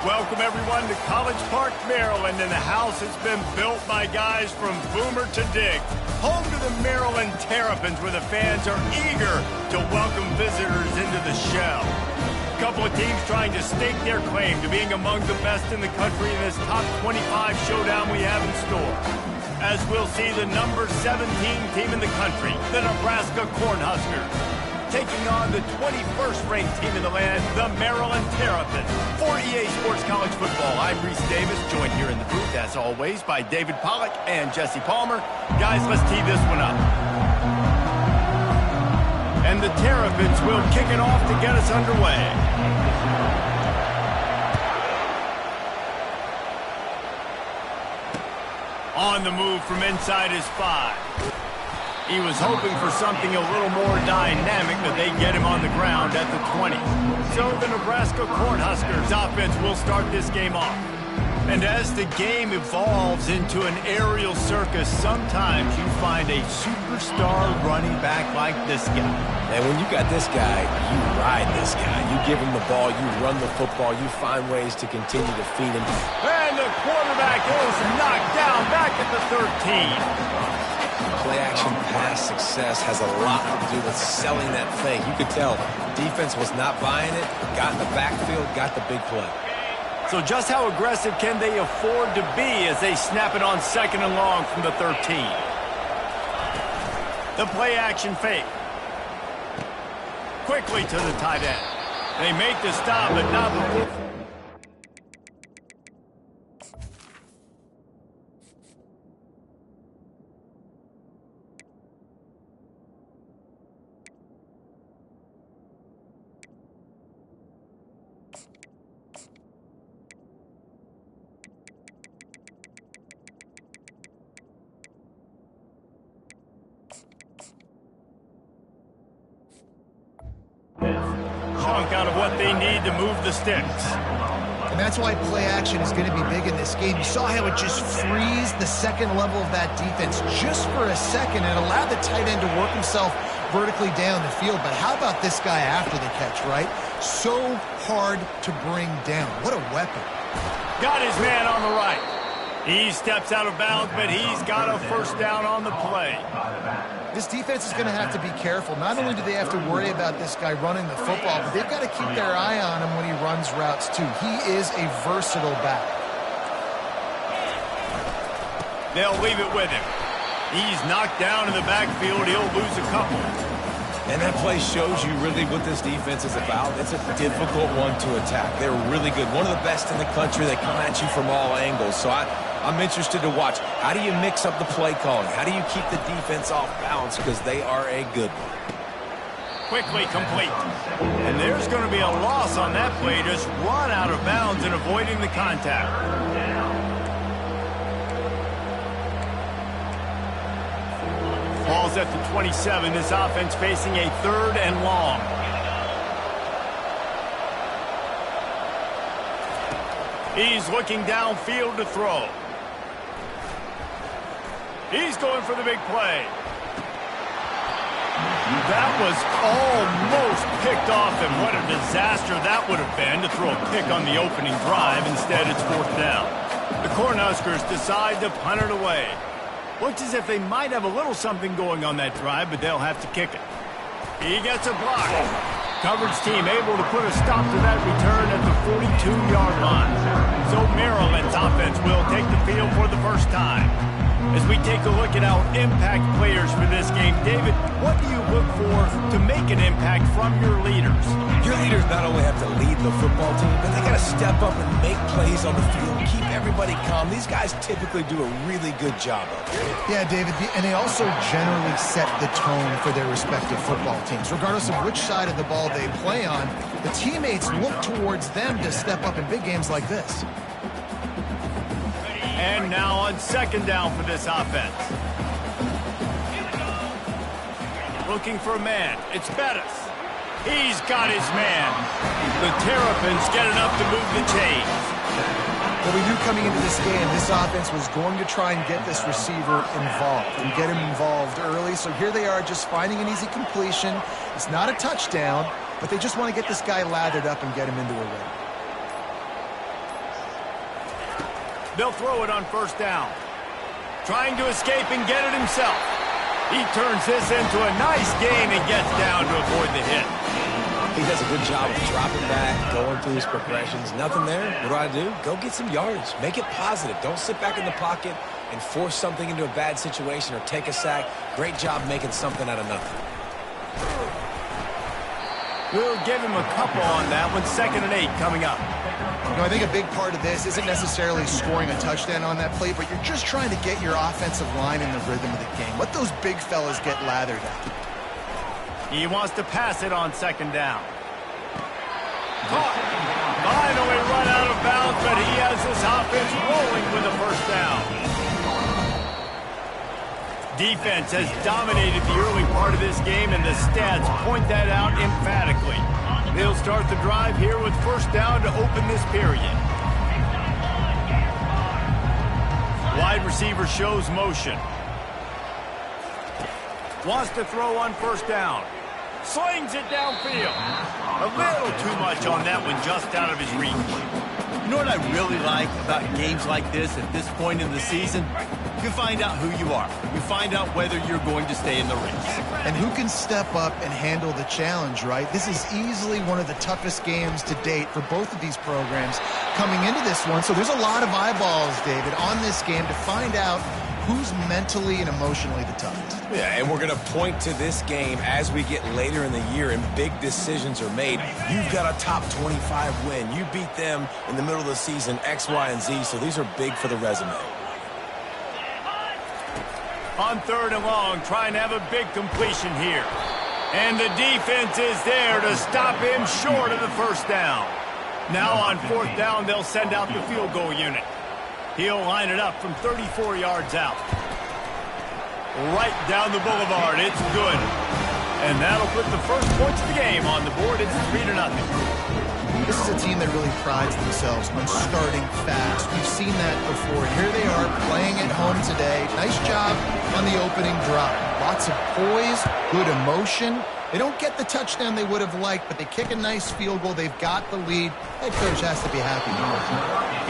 Welcome, everyone, to College Park, Maryland, and the house has been built by guys from Boomer to Dig. Home to the Maryland Terrapins, where the fans are eager to welcome visitors into the shell. A couple of teams trying to stake their claim to being among the best in the country in this top 25 showdown we have in store. As we'll see the number 17 team in the country, the Nebraska Cornhuskers, taking on the 21st ranked team in the land, the Maryland Terrapins. For EA Sports College Football, I'm Reese Davis, joined here in the booth, as always, by David Pollack and Jesse Palmer. Guys, let's tee this one up. And the Terrapins will kick it off to get us underway. On the move from inside his 5. He was hoping for something a little more dynamic, but they get him on the ground at the 20. So the Nebraska Cornhuskers offense will start this game off. And as the game evolves into an aerial circus, sometimes you find a superstar running back like this guy. And when you got this guy, you ride this guy. You give him the ball, you run the football, you find ways to continue to feed him. And the quarterback is knocked down back at the 13. Play-action pass success has a lot to do with selling that fake. You could tell defense was not buying it, got in the backfield, got the big play. So just how aggressive can they afford to be as they snap it on second and long from the 13? The play-action fake. Quickly to the tight end. They make the stop, but not before. Chunk out of what they need to move the sticks. And that's why play action is going to be big in this game. You saw how it just freezed the second level of that defense just for a second and allowed the tight end to work himself vertically down the field. But how about this guy after the catch, right? So hard to bring down. What a weapon. Got his man on the right. He steps out of bounds, but he's got a first down on the play. This defense is going to have to be careful. Not only do they have to worry about this guy running the football, but they've got to keep their eye on him when he runs routes too. He is a versatile back. They'll leave it with him. He's knocked down in the backfield. He'll lose a couple. And that play shows you really what this defense is about. It's a difficult one to attack. They're really good. One of the best in the country. They come at you from all angles. So I'm interested to watch. How do you mix up the play calling? How do you keep the defense off balance? Because they are a good one. Quickly complete. And there's going to be a loss on that play. Just run out of bounds and avoiding the contact. Ball's at the 27. This offense facing a 3rd and long. He's looking downfield to throw. He's going for the big play. That was almost picked off, and what a disaster that would have been to throw a pick on the opening drive. Instead, it's 4th down. The Cornhuskers decide to punt it away. Looks as if they might have a little something going on that drive, but they'll have to kick it. He gets a block. Coverage team able to put a stop to that return at the 42-yard line. So Maryland's offense will take the field for the first time. As we take a look at our impact players for this game, David, what do you look for to make an impact from your leaders? Your leaders not only have to lead the football team, but they got to step up and make plays on the field, keep everybody calm. These guys typically do a really good job of it. Yeah, David, and they also generally set the tone for their respective football teams. Regardless of which side of the ball they play on, the teammates look towards them to step up in big games like this. And now on 2nd down for this offense. Looking for a man. It's Bettis. He's got his man. The Terrapins get enough to move the chains. Well, we knew coming into this game, this offense was going to try and get this receiver involved and get him involved early. So here they are just finding an easy completion. It's not a touchdown, but they just want to get this guy lathered up and get him into a rhythm. They'll throw it on first down. Trying to escape and get it himself. He turns this into a nice gain and gets down to avoid the hit. He does a good job of dropping back, going through his progressions. Nothing there. What do? Go get some yardage. Make it positive. Don't sit back in the pocket and force something into a bad situation or take a sack. Great job making something out of nothing. We'll give him a couple on that one. 2nd and 8 coming up. You know, I think a big part of this isn't necessarily scoring a touchdown on that play, but you're just trying to get your offensive line in the rhythm of the game. Let those big fellas get lathered up. He wants to pass it on 2nd down. Caught. Finally run out of bounds, but he has this offense rolling with a first down. Defense has dominated the early part of this game, and the stats point that out emphatically. They'll start the drive here with first down to open this period. Wide receiver shows motion. Wants to throw on first down. Slings it downfield. A little too much on that one, just out of his reach. You know what I really like about games like this at this point in the season? You find out who you are. You find out whether you're going to stay in the race. And who can step up and handle the challenge, right? This is easily one of the toughest games to date for both of these programs coming into this one. So there's a lot of eyeballs, David, on this game to find out who's mentally and emotionally the toughest. Yeah, and we're going to point to this game as we get later in the year and big decisions are made. You've got a top 25 win. You beat them in the middle of the season, X, Y, and Z, so these are big for the resume. On 3rd and long, trying to have a big completion here. And the defense is there to stop him short of the first down. Now on 4th down, they'll send out the field goal unit. He'll line it up from 34 yards out. Right down the boulevard. It's good. And that'll put the first points of the game on the board. It's 3-0. This is a team that really prides themselves on starting fast. We've seen that before. And here they are playing at home today. Nice job on the opening drive. Lots of poise, good emotion. They don't get the touchdown they would have liked, but they kick a nice field goal. They've got the lead. Head coach has to be happy.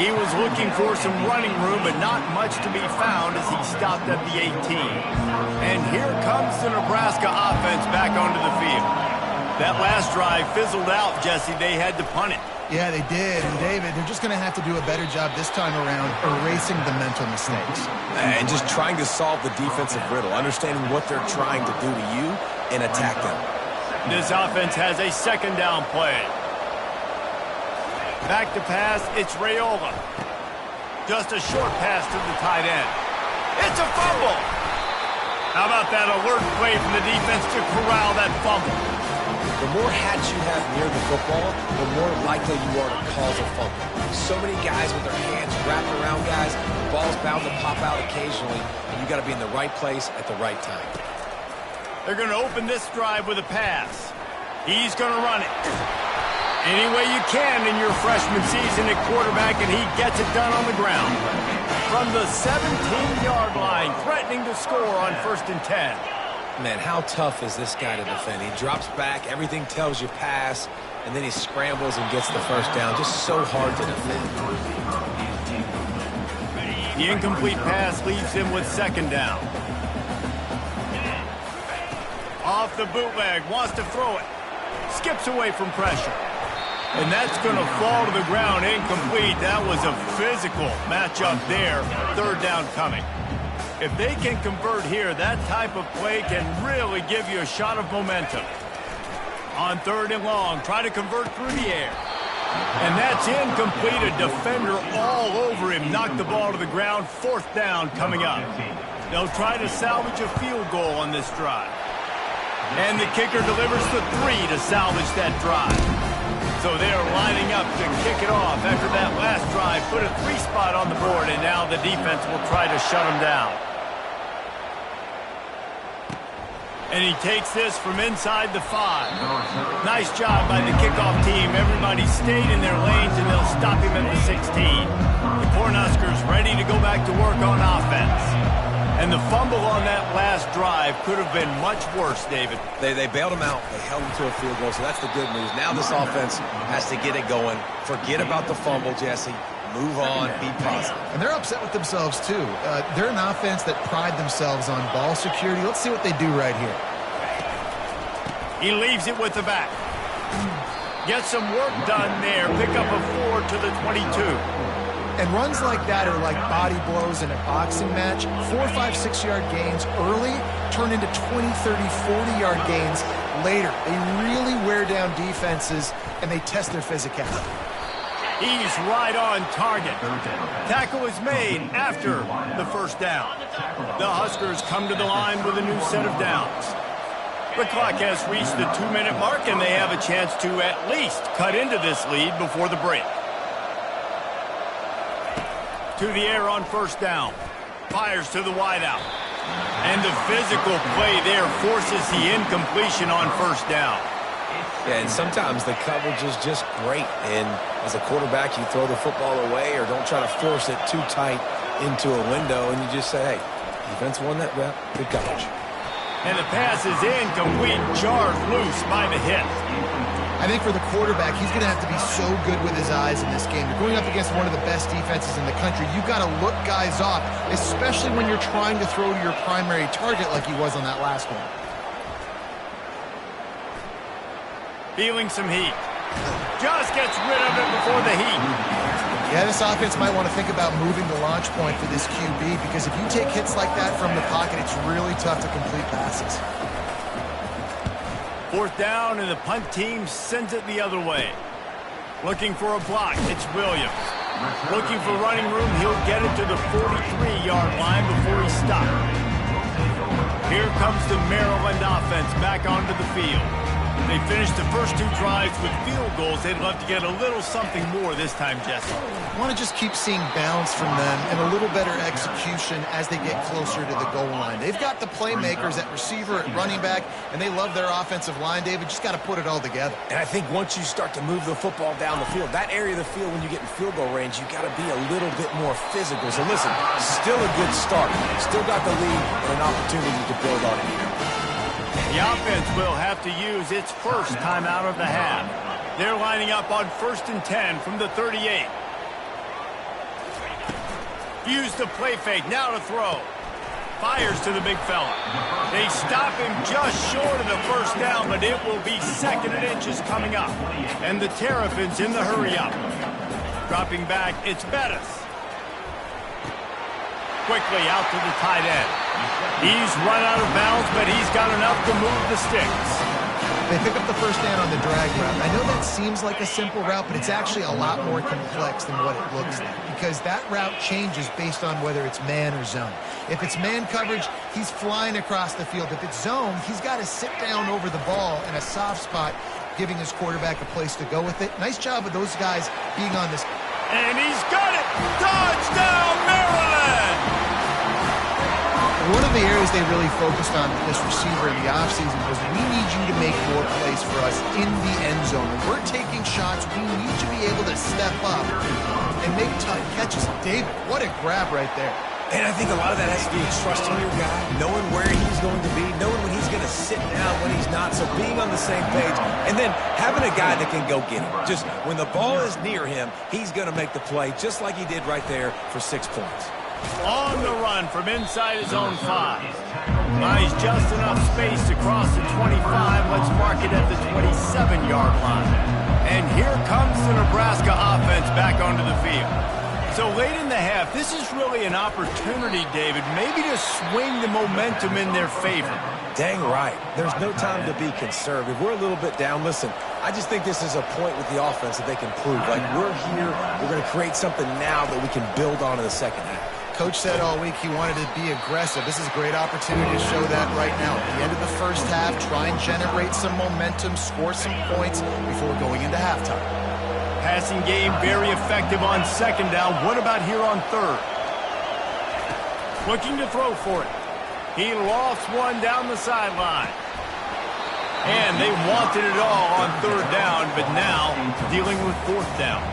He was looking for some running room, but not much to be found as he stopped at the 18. And here comes the Nebraska offense back onto the field. That last drive fizzled out, Jesse. They had to punt it. Yeah, they did. And, David, they're just going to have to do a better job this time around erasing the mental mistakes. And just trying to solve the defensive riddle, understanding what they're trying to do to you and attack them. This offense has a 2nd down play. Back to pass, it's Raiola. Just a short pass to the tight end. It's a fumble. How about that alert play from the defense to corral that fumble? The more hats you have near the football, the more likely you are to cause a fumble. So many guys with their hands wrapped around guys, the ball's bound to pop out occasionally, and you got to be in the right place at the right time. They're going to open this drive with a pass. He's going to run it. Any way you can in your freshman season at quarterback, and he gets it done on the ground. From the 17-yard line, threatening to score on 1st and 10. Man, how tough is this guy to defend? He drops back, everything tells you pass, and then he scrambles and gets the first down. Just so hard to defend. The incomplete pass leaves him with 2nd down. Off the bootleg, wants to throw it. Skips away from pressure. And that's going to fall to the ground, incomplete. That was a physical matchup there. 3rd down coming. If they can convert here, that type of play can really give you a shot of momentum. On 3rd and long, try to convert through the air. And that's incomplete. A defender all over him. Knocked the ball to the ground. 4th down coming up. They'll try to salvage a field goal on this drive. And the kicker delivers the 3 to salvage that drive. So they're lining up to kick it off after that last drive. Put a 3 spot on the board, and now the defense will try to shut them down. And he takes this from inside the 5. Nice job by the kickoff team. Everybody stayed in their lanes, and they'll stop him at the 16. The Cornhuskers ready to go back to work on offense. And the fumble on that last drive could have been much worse, David. They bailed him out. They held him to a field goal, so that's the good news. Now this offense has to get it going. Forget about the fumble, Jesse. move on, be positive. And they're upset with themselves, too. They're an offense that pride themselves on ball security. Let's see what they do right here. He leaves it with the back. Gets some work done there. Pick up a 4 to the 22. And runs like that are like body blows in a boxing match. 4, 5, 6-yard gains early turn into 20, 30, 40-yard gains later. They really wear down defenses, and they test their physicality. He's right on target. Tackle is made after the first down. The Huskers come to the line with a new set of downs. The clock has reached the 2-minute mark, and they have a chance to at least cut into this lead before the break. To the air on first down. Fires to the wideout. And the physical play there forces the incompletion on first down. Yeah, and sometimes the coverage is just great. And as a quarterback, you throw the football away or don't try to force it too tight into a window, and you just say, hey, defense won that rep, good coverage. And the pass is incomplete, jarred loose by the hit. I think for the quarterback, he's going to have to be so good with his eyes in this game. You're going up against one of the best defenses in the country. You've got to look guys off, especially when you're trying to throw to your primary target like he was on that last one. Feeling some heat. Just gets rid of it before the heat. Yeah, this offense might want to think about moving the launch point for this QB, because if you take hits like that from the pocket, it's really tough to complete passes. Fourth down, and the punt team sends it the other way. Looking for a block, it's Williams. Looking for running room, he'll get it to the 43-yard line before he stops. Here comes the Maryland offense back onto the field. They finished the first 2 drives with field goals. They'd love to get a little something more this time, Jesse. I want to just keep seeing balance from them and a little better execution as they get closer to the goal line. They've got the playmakers at receiver, at running back, and they love their offensive line, David. Just got to put it all together. And I think once you start to move the football down the field, that area of the field when you get in field goal range, you got to be a little bit more physical. So listen, still a good start. Still got the lead and an opportunity to build on it. The offense will have to use its first timeout of the half. They're lining up on 1st and 10 from the 38. Use the play fake, now to throw. Fires to the big fella. They stop him just short of the first down, but it will be 2nd and inches coming up. And the Terrapins in the hurry-up. Dropping back, it's Bettis. Quickly out to the tight end. He's run out of bounds, but he's got enough to move the sticks. They pick up the first down on the drag route. I know that seems like a simple route, but it's actually a lot more complex than what it looks like, because that route changes based on whether it's man or zone. If it's man coverage, he's flying across the field. If it's zone, he's got to sit down over the ball in a soft spot, giving his quarterback a place to go with it. Nice job of those guys being on this. And he's got it! Touchdown, Maryland! One of the areas they really focused on with this receiver in the offseason was, we need you to make more plays for us in the end zone. When we're taking shots, we need to be able to step up and make tough catches. David, what a grab right there. And I think a lot of that has to be trusting your guy, knowing where he's going to be, knowing when he's going to sit down, when he's not, so being on the same page, and then having a guy that can go get him. Just when the ball is near him, he's going to make the play, just like he did right there for 6 points. On the run from inside his own 5. Buys just enough space to cross the 25. Let's mark it at the 27-yard line. And here comes the Nebraska offense back onto the field. So late in the half, this is really an opportunity, David, maybe to swing the momentum in their favor. Dang right. There's no time to be conservative. We're a little bit down. Listen, I just think this is a point with the offense that they can prove. Like, we're here, we're going to create something now that we can build on in the second half. Coach said all week he wanted to be aggressive. This is a great opportunity to show that right now. At the end of the first half, try and generate some momentum, score some points before going into halftime. Passing game very effective on 2nd down. What about here on 3rd? Looking to throw for it. He lofts one down the sideline. And they wanted it all on 3rd down, but now dealing with 4th down.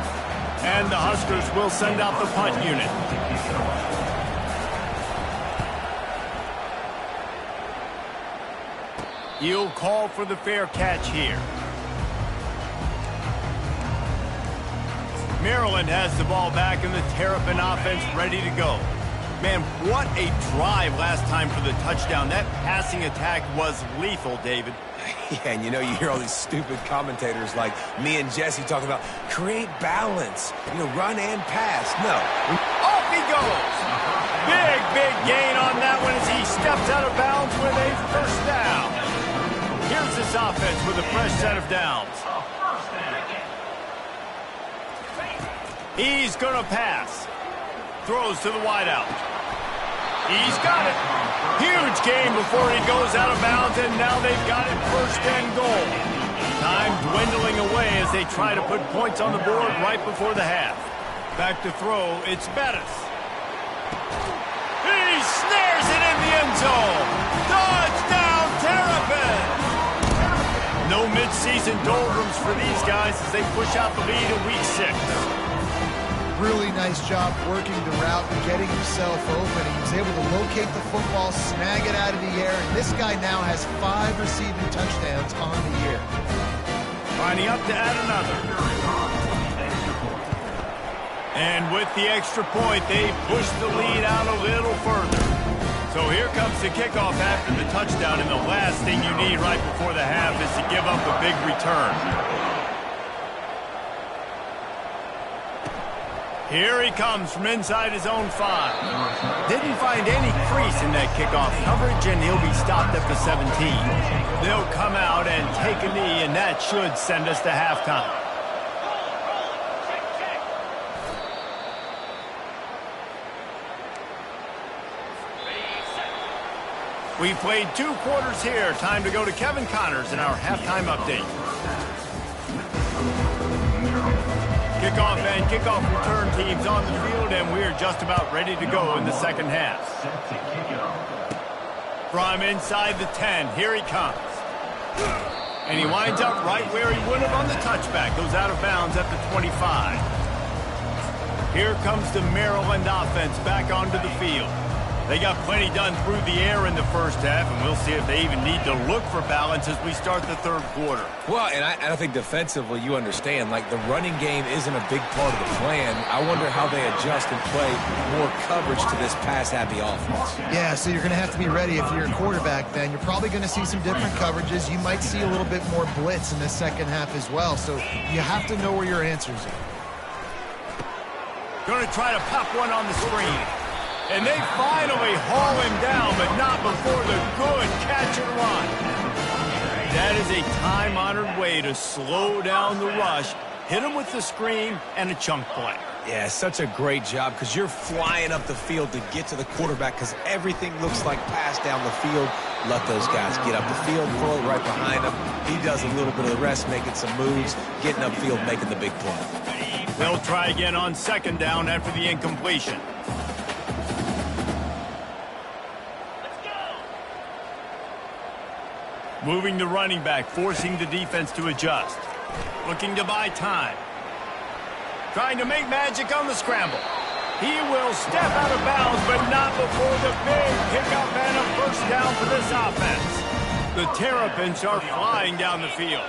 And the Huskers will send out the punt unit. He'll call for the fair catch here. Maryland has the ball back and the Terrapin offense ready to go. Man, what a drive last time for the touchdown. That passing attack was lethal, David. Yeah, and you know, you hear all these stupid commentators like me and Jesse talking about create balance, you know, run and pass. No. Off he goes. Big gain on that one as he steps out of bounds with a first down. Here's this offense with a fresh set of downs. He's going to pass. Throws to the wideout. He's got it. Huge gain before he goes out of bounds, and now they've got it first and goal. Time dwindling away as they try to put points on the board right before the half. Back to throw, it's Bettis. He snares it in the end zone. Touchdown, Terrapin! No midseason doldrums for these guys as they push out the lead in Week 6. Really nice job working the route and getting himself open. He was able to locate the football, snag it out of the air, and this guy now has 5 receiving touchdowns on the year. Lining up to add another. And with the extra point, they push the lead out a little further. So here comes the kickoff after the touchdown, and the last thing you need right before the half is to give up a big return. Here he comes from inside his own 5. Didn't find any crease in that kickoff coverage, and he'll be stopped at the 17. They'll come out and take a knee, and that should send us to halftime. We played 2 quarters here. Time to go to Kevin Connors in our halftime update. Kickoff and kickoff return teams on the field, and we're just about ready to go in the second half. From inside the 10, here he comes. And he winds up right where he would have on the touchback. Goes out of bounds at the 25. Here comes the Maryland offense back onto the field. They got plenty done through the air in the first half, and we'll see if they even need to look for balance as we start the third quarter. Well, and I think defensively, you understand, like the running game isn't a big part of the plan. I wonder how they adjust and play more coverage to this pass-happy offense. Yeah, so you're going to have to be ready if you're a quarterback then. You're probably going to see some different coverages. You might see a little bit more blitz in the second half as well, so you have to know where your answers are. Going to try to pop one on the screen. And they finally haul him down, but not before the good catch and run. That is a time-honored way to slow down the rush, hit him with the screen, and a chunk play. Yeah, such a great job because you're flying up the field to get to the quarterback because everything looks like pass down the field. Let those guys get up the field, throw it right behind him. He does a little bit of the rest, making some moves, getting upfield, making the big play. They'll try again on second down after the incompletion. Moving the running back, forcing the defense to adjust. Looking to buy time. Trying to make magic on the scramble. He will step out of bounds, but not before the big pickup and a first down for this offense. The Terrapins are flying down the field.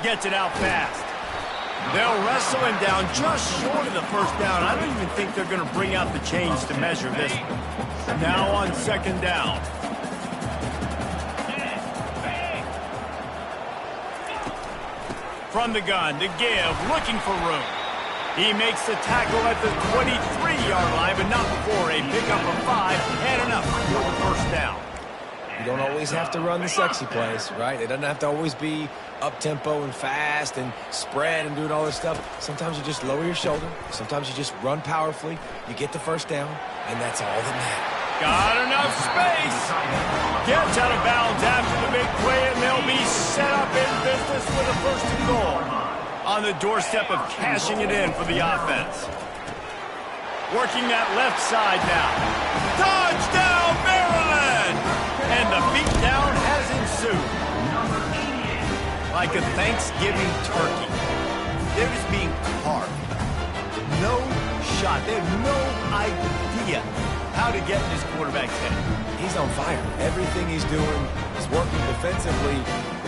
Gets it out fast. They'll wrestle him down just short of the first down. I don't even think they're going to bring out the chains to measure this one. Now on second down. From the gun to give, looking for room. He makes the tackle at the 23-yard line, but not before a pickup of 5 and enough for the first down. You don't always have to run the sexy plays, right? It doesn't have to always be up-tempo and fast and spread and doing all this stuff. Sometimes you just lower your shoulder. Sometimes you just run powerfully. You get the first down, and that's all that matters. Got enough space. Gets out of bounds after the big play, and they'll be set up in business with a first and goal. On the doorstep of cashing it in for the offense. Working that left side now. Touchdown, Maryland! And the beatdown has ensued. Like a Thanksgiving turkey. They're just being carved. No shot. They have no idea how to get in this quarterback's head. He's on fire. Everything he's doing is working defensively.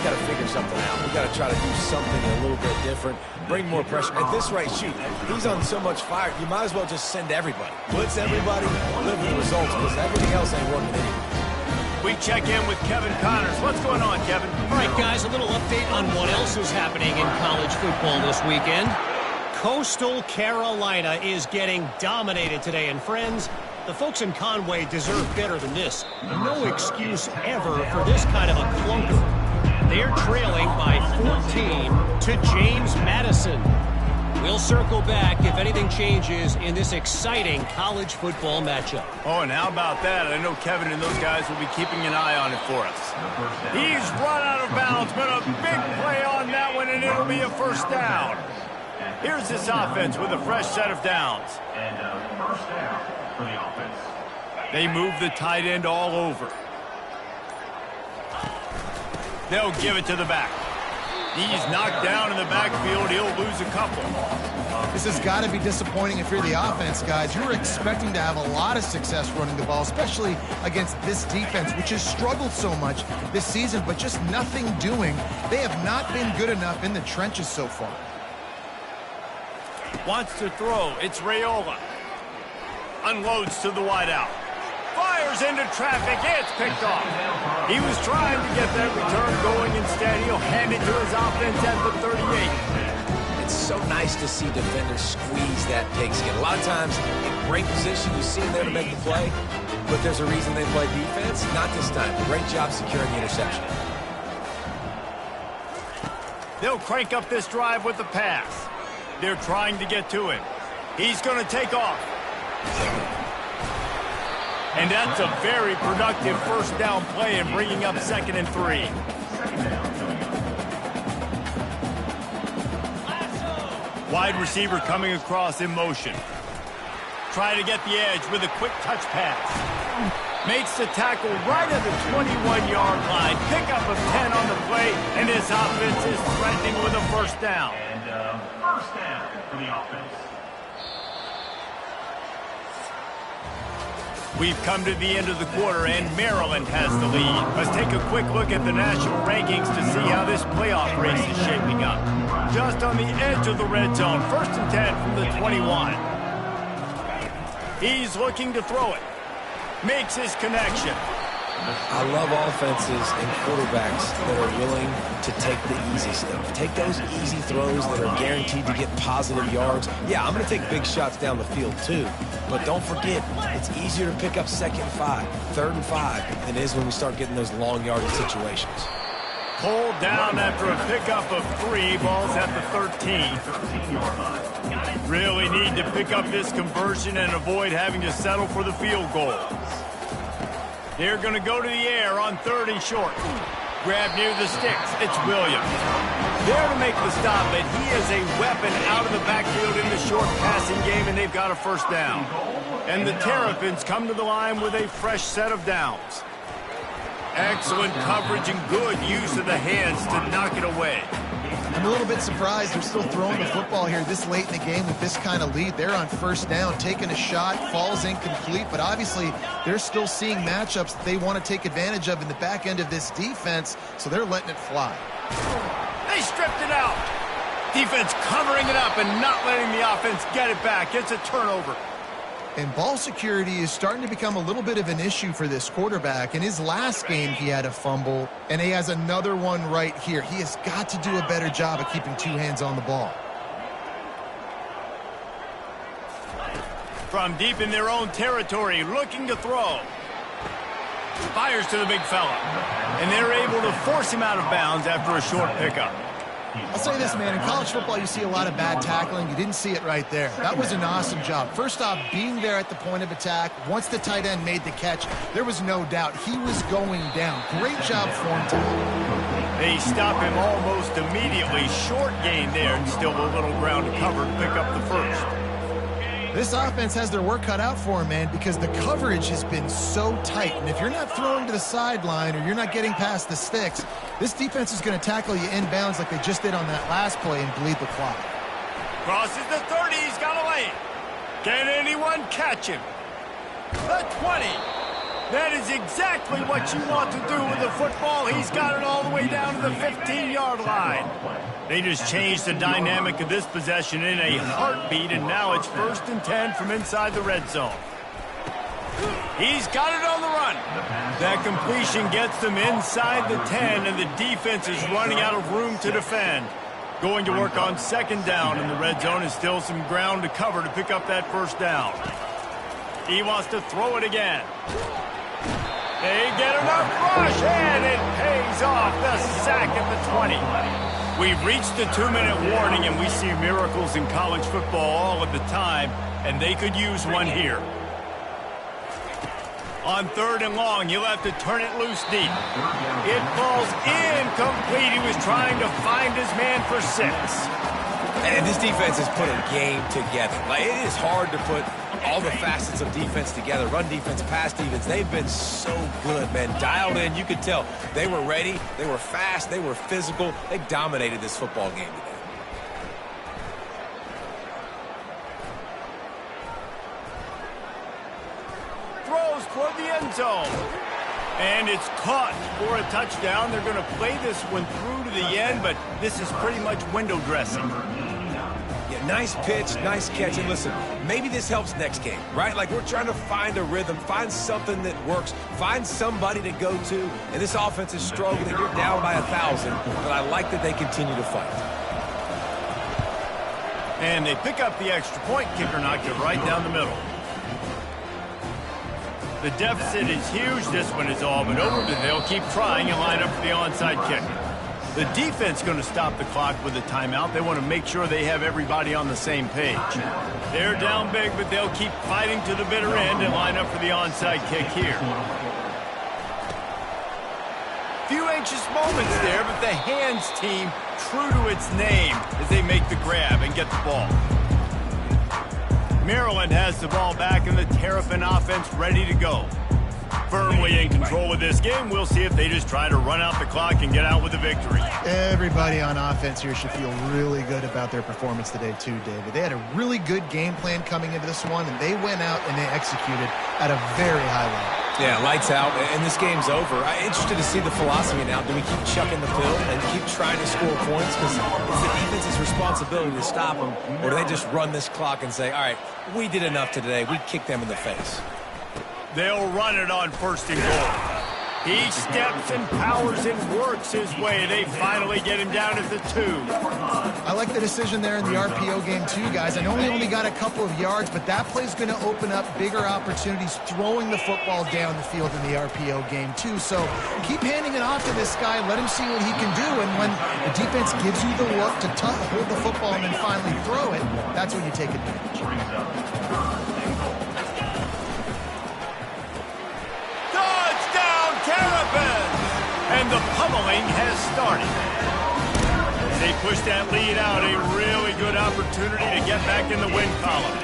got to figure something out. We got to try to do something a little bit different, bring more pressure. At this rate, shoot, he's on so much fire, you might as well just send everybody. Blitz everybody, live with the results, because everything else ain't working anyway. We check in with Kevin Connors. What's going on, Kevin? All right, guys, a little update on what else is happening in college football this weekend. Coastal Carolina is getting dominated today, and friends, the folks in Conway deserve better than this. No excuse ever for this kind of a clunker. They're trailing by 14 to James Madison. We'll circle back if anything changes in this exciting college football matchup. Oh, and how about that? I know Kevin and those guys will be keeping an eye on it for us. He's run out of bounds, but a big play on that one, and it'll be a first down. Here's this offense with a fresh set of downs. And first down for the offense. They move the tight end all over. They'll give it to the back. He's knocked down in the backfield. He'll lose a couple. This has got to be disappointing if you're the offense, guys. You were expecting to have a lot of success running the ball, especially against this defense, which has struggled so much this season, but just nothing doing. They have not been good enough in the trenches so far. Wants to throw. It's Raiola. Unloads to the wideout. Fires into traffic. It's picked off. He was trying to get that return going. Instead, he'll hand it to his offense at the 38. It's so nice to see defenders squeeze that pigskin. A lot of times, in great position, you see them there to make the play, but there's a reason they play defense. Not this time. Great job securing the interception. They'll crank up this drive with the pass. They're trying to get to him. He's going to take off. And that's a very productive first down play and bringing up 2nd and 3. Wide receiver coming across in motion. Trying to get the edge with a quick touch pass. Makes the tackle right at the 21-yard line. Pickup of 10 on the play, and this offense is threatening with a first down. And first down for the offense. We've come to the end of the quarter, and Maryland has the lead. Let's take a quick look at the national rankings to see how this playoff race is shaping up. Just on the edge of the red zone, 1st and 10 from the 21. He's looking to throw it. Makes his connection. I love offenses and quarterbacks that are willing to take the easy stuff. Take those easy throws that are guaranteed to get positive yards. Yeah, I'm going to take big shots down the field too. But don't forget, it's easier to pick up 2nd and 5, 3rd and 5 than it is when we start getting those long yardage situations. Pulled down after a pickup of 3. Ball's at the 13. Really need to pick up this conversion and avoid having to settle for the field goal. They're going to go to the air on 3rd and short. Grab near the sticks. It's Williams. There to make the stop, but he is a weapon out of the backfield in the short passing game, and they've got a first down. And the Terrapins come to the line with a fresh set of downs. Excellent coverage and good use of the hands to knock it away. I'm a little bit surprised they're still throwing the football here this late in the game with this kind of lead. They're on first down, taking a shot, falls incomplete, but obviously they're still seeing matchups that they want to take advantage of in the back end of this defense, so they're letting it fly. They stripped it out. Defense covering it up and not letting the offense get it back. It's a turnover. And ball security is starting to become a little bit of an issue for this quarterback. In his last game, he had a fumble, and he has another one right here. He has got to do a better job of keeping 2 hands on the ball. From deep in their own territory, looking to throw. Fires to the big fella. And they're able to force him out of bounds after a short pickup. I'll say this, man, in college football, you see a lot of bad tackling. You didn't see it right there. That was an awesome job. First off, being there at the point of attack. Once the tight end made the catch, there was no doubt he was going down. Great job for him to. They stop him almost immediately. Short gain there, and still a little ground to cover to pick up the first. This offense has their work cut out for him, man, because the coverage has been so tight. And if you're not throwing to the sideline or you're not getting past the sticks, this defense is going to tackle you inbounds like they just did on that last play and bleed the clock. Crosses the 30. He's got a lane. Can anyone catch him? The 20. That is exactly what you want to do with the football. He's got it all the way down to the 15-yard line. They just changed the dynamic of this possession in a heartbeat, and now it's 1st and 10 from inside the red zone. He's got it on the run. That completion gets them inside the 10, and the defense is running out of room to defend. Going to work on 2nd down in the red zone, and still some ground to cover to pick up that 1st down. He wants to throw it again. They get enough rush, and it pays off. The sack at the 20. We've reached the 2-minute warning, and we see miracles in college football all of the time, and they could use one here. On 3rd and long, he'll have to turn it loose deep. It falls incomplete. He was trying to find his man for 6. And this defense has put a game together. Like, it is hard to put all the facets of defense together. Run defense, pass defense. They've been so good, man. Dialed in. You could tell they were ready. They were fast. They were physical. They dominated this football game today. Throws toward the end zone. And it's caught for a touchdown. They're going to play this one through to the end, but this is pretty much window dressing. Yeah, nice pitch, nice catch. And listen, maybe this helps next game, right? Like, we're trying to find a rhythm, find something that works, find somebody to go to. And this offense is struggling. You're down by 1,000, but I like that they continue to fight. And they pick up the extra point. Kicker knocked it right down the middle. The deficit is huge. This one is all but over, but they'll keep trying and line up for the onside kick. The defense going to stop the clock with a timeout. They want to make sure they have everybody on the same page. They're down big, but they'll keep fighting to the bitter end and line up for the onside kick here. Few anxious moments there, but the hands team true to its name as they make the grab and get the ball. Maryland has the ball back and the Terrapin offense ready to go. Firmly in control of this game. We'll see if they just try to run out the clock and get out with a victory. Everybody on offense here should feel really good about their performance today too, David. They had a really good game plan coming into this one, and they went out and they executed at a very high level. Yeah, lights out, and this game's over. I'm interested to see the philosophy now. Do we keep chucking the pill and keep trying to score points? Because it's the defense's responsibility to stop them. Or do they just run this clock and say, all right, we did enough today. We kicked them in the face. They'll run it on 1st and goal. He steps and powers and works his way. They finally get him down at the 2. I like the decision there in the RPO game too, guys. I know he only got a couple of yards, but that play's going to open up bigger opportunities throwing the football down the field in the RPO game too. So keep handing it off to this guy. Let him see what he can do. And when the defense gives you the look to hold the football and then finally throw it, that's when you take advantage. And the pummeling has started. They push that lead out. A really good opportunity to get back in the win column.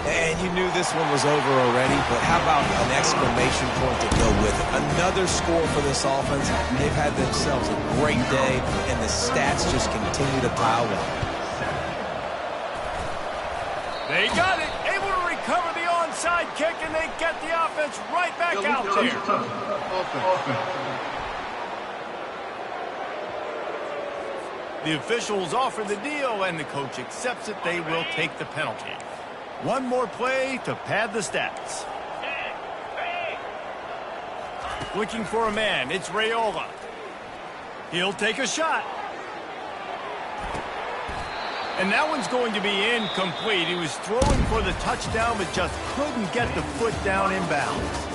And you knew this one was over already, but how about an exclamation point to go with it? Another score for this offense. They've had themselves a great day, and the stats just continue to pile up. They got it. Able to recover the onside kick, and they get the offense right back out there. The officials offer the deal, and the coach accepts it. They will take the penalty. One more play to pad the stats. Looking for a man. It's Raiola. He'll take a shot. And that one's going to be incomplete. He was throwing for the touchdown, but just couldn't get the foot down inbounds.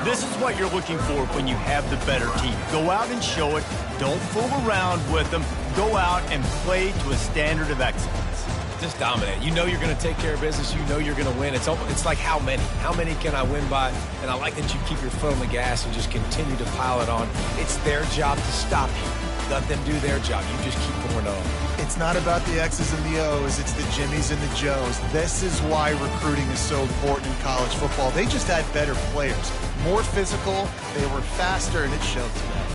This is what you're looking for when you have the better team. Go out and show it. Don't fool around with them. Go out and play to a standard of excellence. Just dominate. You know you're going to take care of business. You know you're going to win. It's like how many? How many can I win by? And I like that you keep your foot on the gas and just continue to pile it on. It's their job to stop you. Let them do their job. You just keep pouring on. It's not about the X's and the O's. It's the Jimmies and the Joes. This is why recruiting is so important in college football. They just had better players, more physical, they were faster, and it showed today.